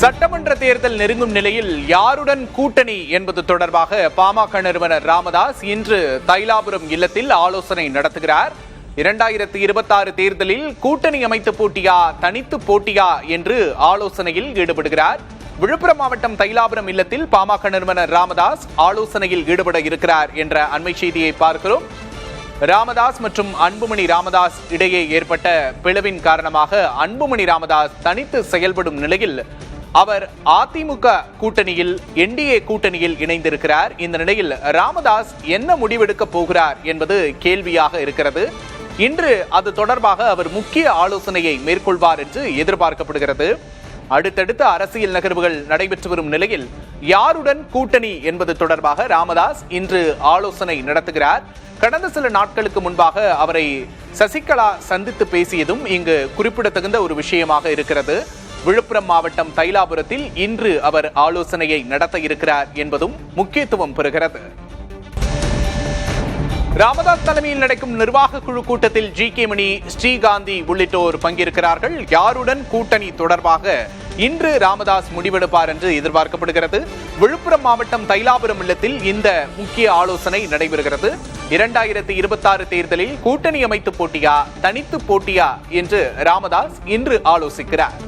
சட்டமன்ற தேர்தல் நெருங்கும் நிலையில் யாருடன் கூட்டணி என்பது தொடர்பாக பாமக நிறுவனர் ராமதாஸ் இன்று தைலாபுரம் இல்லத்தில் ஆலோசனை நடத்துகிறார். 2026 தேர்தலில் கூட்டணி அமைத்து போட்டியா தனித்து போட்டியா என்று ஆலோசனையில் ஈடுபடுகிறார். விழுப்புரம் மாவட்டம் தைலாபுரம் இல்லத்தில் பாமக நிறுவனர் ராமதாஸ் ஆலோசனையில் ஈடுபட இருக்கிறார் என்ற அண்மை செய்தியை பார்க்கிறோம். ராமதாஸ் மற்றும் அன்புமணி ராமதாஸ் இடையே ஏற்பட்ட பிளவின் காரணமாக அன்புமணி ராமதாஸ் தனித்து செயல்படும் நிலையில் அவர் அதிமுக கூட்டணியில் என்டிஏ கூட்டணியில் இணைந்திருக்கிறார். இந்த நிலையில் ராமதாஸ் என்ன முடிவெடுக்க போகிறார் என்பது கேள்வியாக இருக்கிறது. இன்று அது தொடர்பாக அவர் முக்கிய ஆலோசனையை மேற்கொள்வார் என்று எதிர்பார்க்கப்படுகிறது. அடுத்தடுத்த அரசியல் நகர்வுகள் நடைபெற்று வரும் நிலையில் யாருடன் கூட்டணி என்பது தொடர்பாக ராமதாஸ் இன்று ஆலோசனை நடத்துகிறார். கடந்த சில நாட்களுக்கு முன்பாக அவரை சசிகலா சந்தித்து பேசியதும் இங்கு குறிப்பிடத்தகுந்த ஒரு விஷயமாக இருக்கிறது. விழுப்புரம் மாவட்டம் தைலாபுரத்தில் இன்று அவர் ஆலோசனையை நடத்த இருக்கிறார் என்பதும் முக்கியத்துவம் பெறுகிறது. ராமதாஸ் தலைமையில் நடக்கும் நிர்வாக குழு கூட்டத்தில் ஜி.கே. மணி, ஸ்ரீகாந்தி உள்ளிட்டோர் பங்கேற்கிறார்கள். யாருடன் கூட்டணி தொடர்பாக இன்று ராமதாஸ் முடிவெடுப்பார் என்று எதிர்பார்க்கப்படுகிறது. விழுப்புரம் மாவட்டம் தைலாபுரம் இல்லத்தில் இந்த முக்கிய ஆலோசனை நடைபெறுகிறது. 2026 தேர்தலில் கூட்டணி அமைத்து போட்டியா தனித்து போட்டியா என்று ராமதாஸ் இன்று ஆலோசிக்கிறார்.